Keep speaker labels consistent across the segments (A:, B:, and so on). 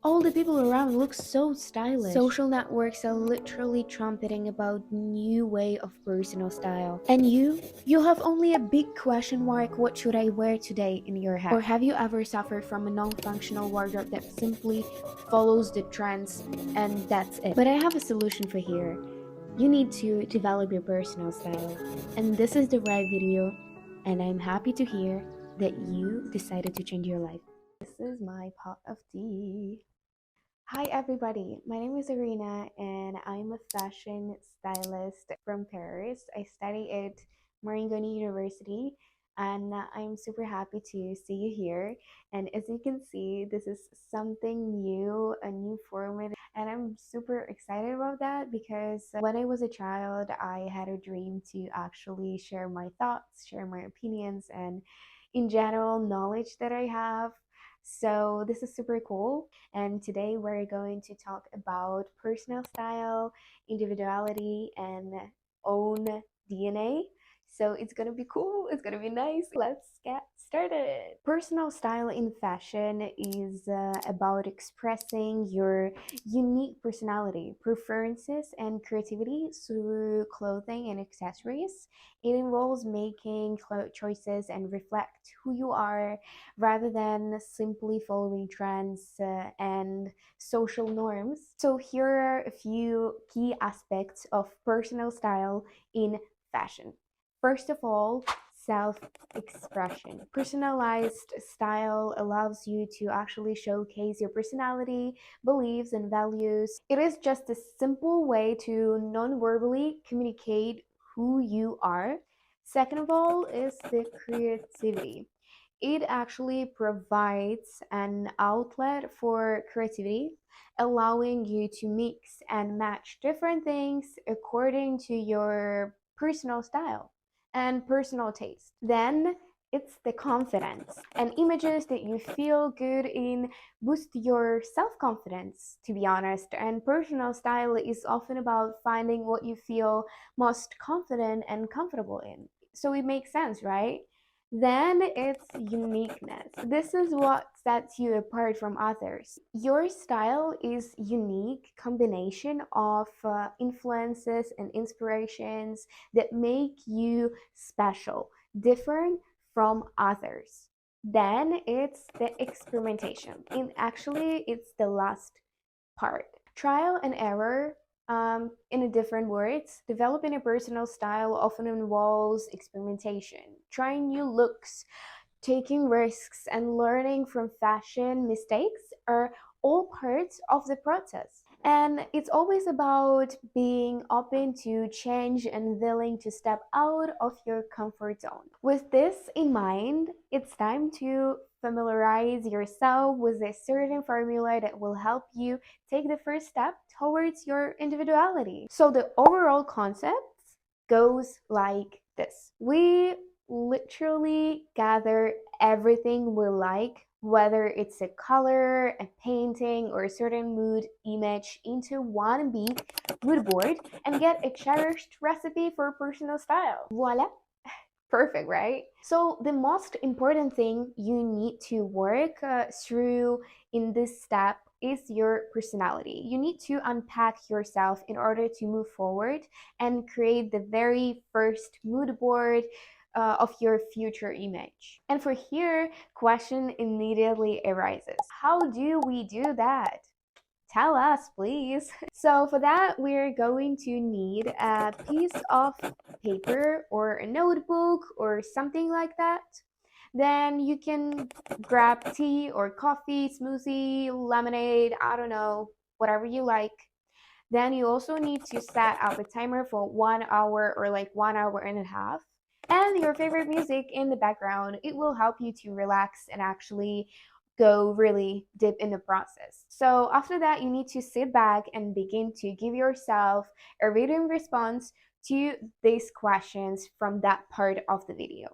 A: All the people around look so stylish. Social networks are literally trumpeting about new way of personal style. And you have only a big question mark, what should I wear today, in your head? Or have you ever suffered from a non-functional wardrobe that simply follows the trends and that's it? But I have a solution for here. You need to develop your personal style. And this is the right video, and I'm happy to hear that you decided to change your life. This is my pot of tea. Hi everybody, my name is Arina and I'm a fashion stylist from Paris. I study at Marangoni University and I'm super happy to see you here. And as you can see, this is something new, a new format, and I'm super excited about that because when I was a child, I had a dream to actually share my thoughts, share my opinions, and in general knowledge that I have. So this is super cool, and today we're going to talk about personal style, individuality, and own DNA. So it's gonna be cool, it's gonna be nice. Let's get started. Personal style in fashion is about expressing your unique personality, preferences, and creativity through clothing and accessories. It involves making choices and reflect who you are rather than simply following trends and social norms. So here are a few key aspects of personal style in fashion. First of all, self-expression. Personalized style allows you to actually showcase your personality, beliefs, and values. It is just a simple way to non-verbally communicate who you are. Second of all is the creativity. It actually provides an outlet for creativity, allowing you to mix and match different things according to your personal style and personal taste. Then it's the confidence, and images that you feel good in boost your self-confidence, to be honest. And personal style is often about finding what you feel most confident and comfortable in. So it makes sense, right? Then it's uniqueness. This is what sets you apart from others. Your style is unique combination of influences and inspirations that make you special, different from others. Then it's the experimentation. And actually, it's the last part. Trial and error, in a different words, developing a personal style often involves experimentation, trying new looks, taking risks, and learning from fashion mistakes are all parts of the process. And it's always about being open to change and willing to step out of your comfort zone. With this in mind, it's time to familiarize yourself with a certain formula that will help you take the first step towards your individuality. So the overall concept goes like this. We literally gather everything we like, whether it's a color, a painting, or a certain mood image, into one big mood board and get a cherished recipe for personal style. Voila! Perfect, right? So the most important thing you need to work through in this step is your personality. You need to unpack yourself in order to move forward and create the very first mood board of your future image. And for here, question immediately arises. How do we do that? Tell us, please. So for that, we're going to need a piece of paper or a notebook or something like that. Then you can grab tea or coffee, smoothie, lemonade, I don't know, whatever you like. Then you also need to set up a timer for 1 hour or like 1 hour and a half. And your favorite music in the background. It will help you to relax and actually go really deep in the process. So after that, you need to sit back and begin to give yourself a written response to these questions from that part of the video.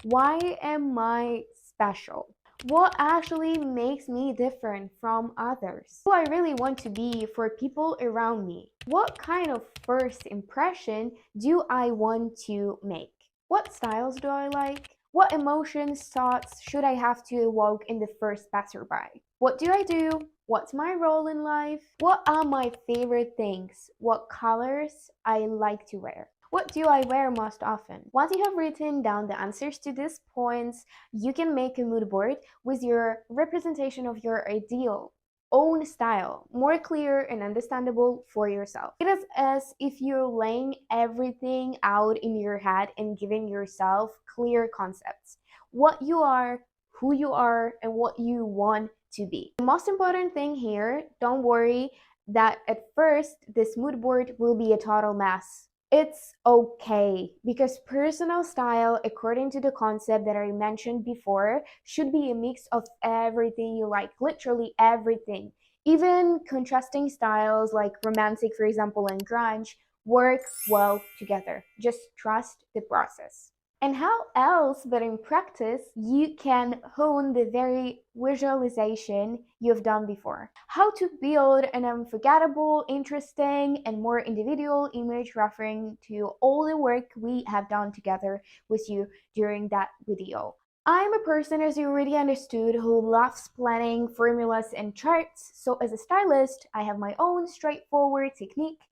A: Why am I special? What actually makes me different from others? Who I really want to be for people around me? What kind of first impression do I want to make? What styles do I like? What emotions, thoughts should I have to evoke in the first passerby? What do I do? What's my role in life? What are my favorite things? What colors I like to wear? What do I wear most often? Once you have written down the answers to these points, you can make a mood board with your representation of your ideal own style, more clear and understandable for yourself. It is as if you're laying everything out in your head and giving yourself clear concepts. What you are, who you are, and what you want to be. The most important thing here, don't worry that at first this mood board will be a total mess. It's okay because personal style, according to the concept that I mentioned before, should be a mix of everything you like, literally everything. Even contrasting styles like romantic, for example, and grunge work well together. Just trust the process. And how else but in practice you can hone the very visualization you've done before. How to build an unforgettable, interesting, and more individual image referring to all the work we have done together with you during that video. I'm a person, as you already understood, who loves planning formulas and charts, so as a stylist, I have my own straightforward technique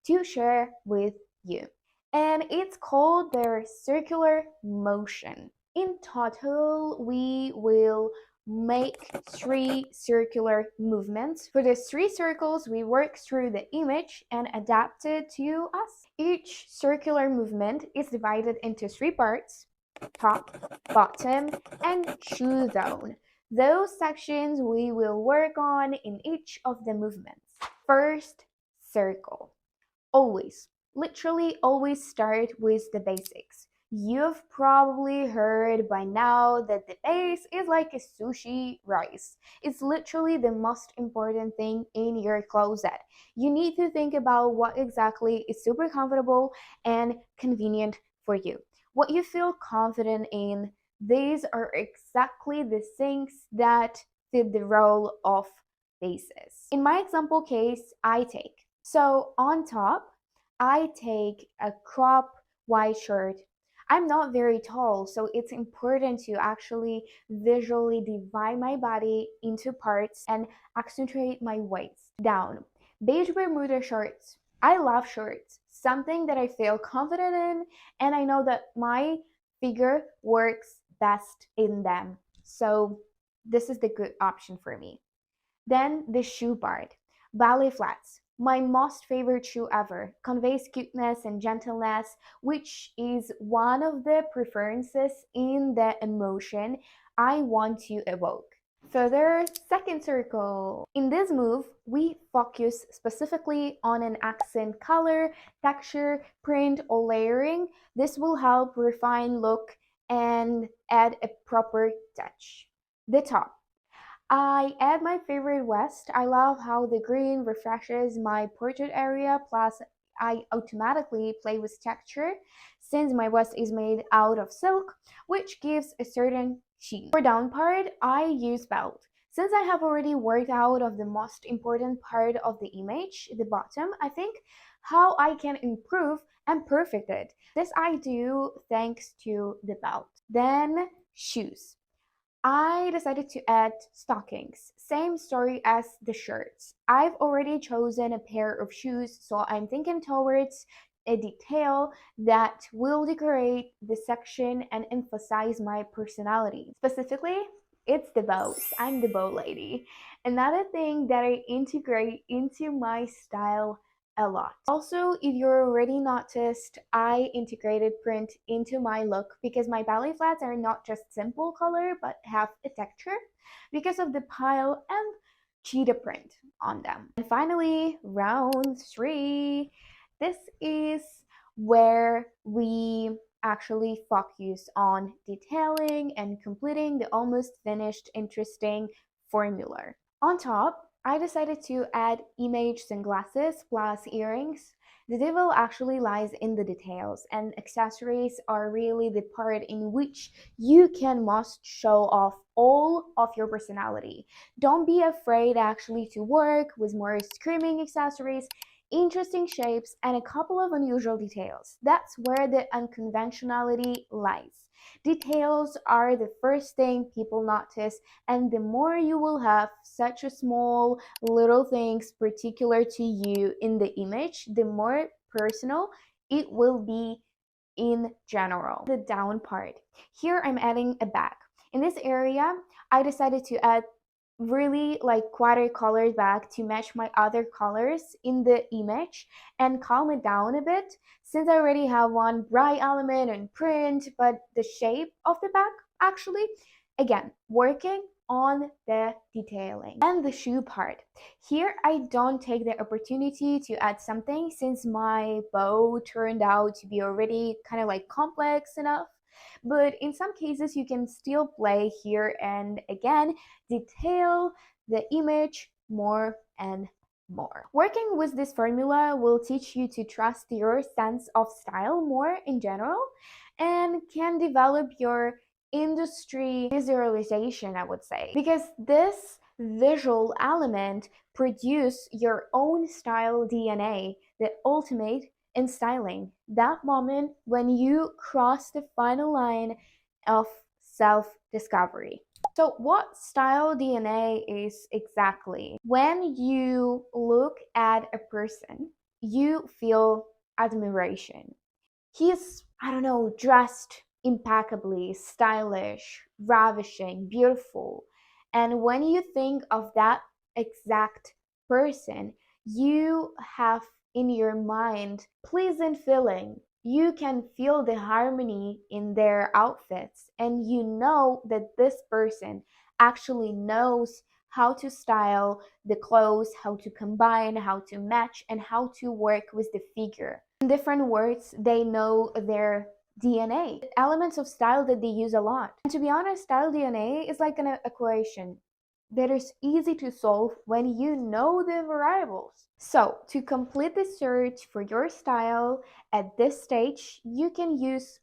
A: to share with you. And it's called their circular motion. In total, we will make 3 circular movements. For the 3 circles, we work through the image and adapt it to us. Each circular movement is divided into 3 parts: top, bottom, and shoe zone. Those sections we will work on in each of the movements. First, circle. Always, literally always start with the basics. You've probably heard by now that the base is like a sushi rice. It's literally the most important thing in your closet. You need to think about what exactly is super comfortable and convenient for you. What you feel confident in, these are exactly the things that fit the role of bases. In my example case, so on top, I take a crop white shirt. I'm not very tall, so it's important to actually visually divide my body into parts and accentuate my waist down. Beige Bermuda shorts. I love shorts, something that I feel confident in, and I know that my figure works best in them. So this is the good option for me. Then the shoe part. Ballet flats. My most favorite shoe ever. Conveys cuteness and gentleness, which is one of the preferences in the emotion I want to evoke. Further, second circle. In this move, we focus specifically on an accent color, texture, print, or layering. This will help refine look and add a proper touch. The top. I add my favorite vest. I love how the green refreshes my portrait area, plus I automatically play with texture since my vest is made out of silk, which gives a certain sheen. For down part, I use belt. Since I have already worked out of the most important part of the image, the bottom, I think how I can improve and perfect it. This I do thanks to the belt. Then shoes. I decided to add stockings. Same story as the shirts. I've already chosen a pair of shoes, so I'm thinking towards a detail that will decorate the section and emphasize my personality. Specifically, it's the bows. I'm the bow lady. Another thing that I integrate into my style a lot. Also, if you're already noticed, I integrated print into my look because my ballet flats are not just simple color but have a texture because of the pile and cheetah print on them. And finally, round 3. This is where we actually focus on detailing and completing the almost finished interesting formula. On top, I decided to add image sunglasses plus earrings. The devil actually lies in the details, and accessories are really the part in which you can most show off all of your personality. Don't be afraid actually to work with more screaming accessories, interesting shapes, and a couple of unusual details. That's where the unconventionality lies. Details are the first thing people notice, and the more you will have such a small little things particular to you in the image, the more personal it will be in general. The down part. Here I'm adding a bag. In this area, I decided to add really like watercolor bag to match my other colors in the image and calm it down a bit, since I already have one bright element and print, but the shape of the bag actually, again, working on the detailing. And the shoe part. Here I don't take the opportunity to add something, since my bow turned out to be already kind of like complex enough. But in some cases you can still play here and again detail the image more and more. Working with this formula will teach you to trust your sense of style more in general, and can develop your industry visualization, I would say, because this visual element produce your own style DNA, the ultimate in styling, that moment when you cross the final line of self-discovery. So what style DNA is exactly? When you look at a person, you feel admiration. He's, I don't know, dressed impeccably, stylish, ravishing, beautiful. And when you think of that exact person, you have in your mind pleasant feeling. You can feel the harmony in their outfits, and you know that this person actually knows how to style the clothes, how to combine, how to match, and how to work with the figure. In different words, they know their DNA, elements of style that they use a lot. And to be honest, style DNA is like an equation that is easy to solve when you know the variables. So, to complete the search for your style at this stage, you can use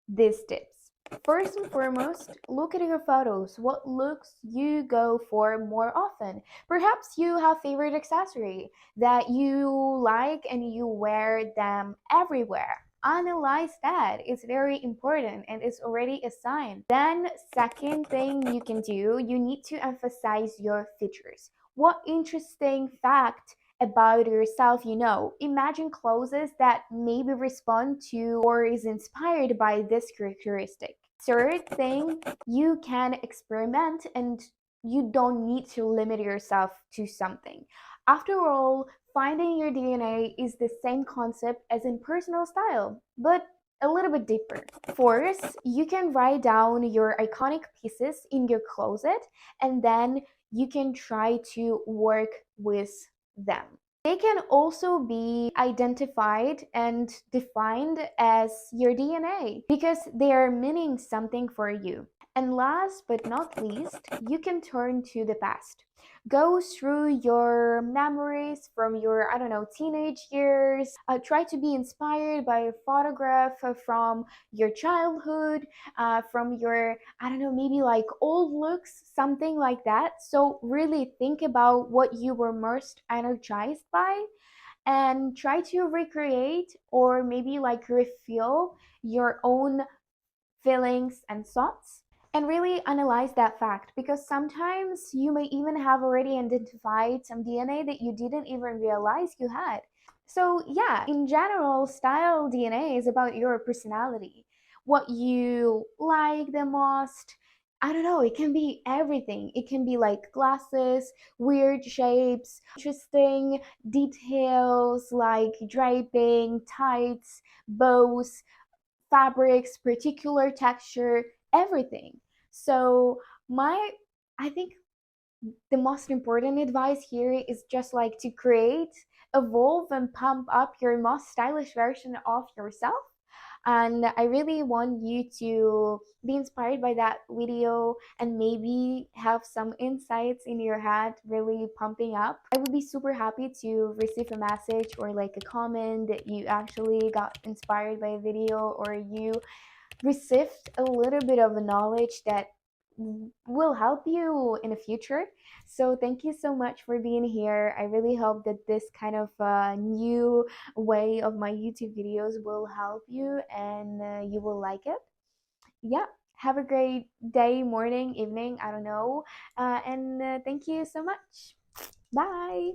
A: these tips. First and foremost, look at your photos. What looks you go for more often? Perhaps you have favorite accessory that you like and you wear them everywhere. Analyze that. It's very important and it's already a sign. Then, second thing you can do, you need to emphasize your features. What interesting fact about yourself you know? Imagine clothes that maybe respond to or is inspired by this characteristic. Third thing, you can experiment and you don't need to limit yourself to something. After all, finding your DNA is the same concept as in personal style, but a little bit deeper. Fourth, you can write down your iconic pieces in your closet, and then you can try to work with them. They can also be identified and defined as your DNA because they are meaning something for you. And last but not least, you can turn to the past. Go through your memories from your, I don't know, teenage years. Try to be inspired by a photograph from your childhood, from your, I don't know, maybe like old looks, something like that. So really think about what you were most energized by and try to recreate or maybe like refill your own feelings and thoughts, and really analyze that fact, because sometimes you may even have already identified some DNA that you didn't even realize you had. So yeah, in general, style DNA is about your personality, what you like the most. I don't know, it can be everything. It can be like glasses, weird shapes, interesting details like draping, tights, bows, fabrics, particular texture, everything. So I think the most important advice here is just like to create, evolve, and pump up your most stylish version of yourself. And I really want you to be inspired by that video and maybe have some insights in your head really pumping up. I would be super happy to receive a message or like a comment that you actually got inspired by a video, or you received a little bit of knowledge that will help you in the future. So thank you so much for being here. I really hope that this kind of new way of my YouTube videos will help you and you will like it. Yeah, have a great day, morning, evening, I don't know. And thank you so much. Bye.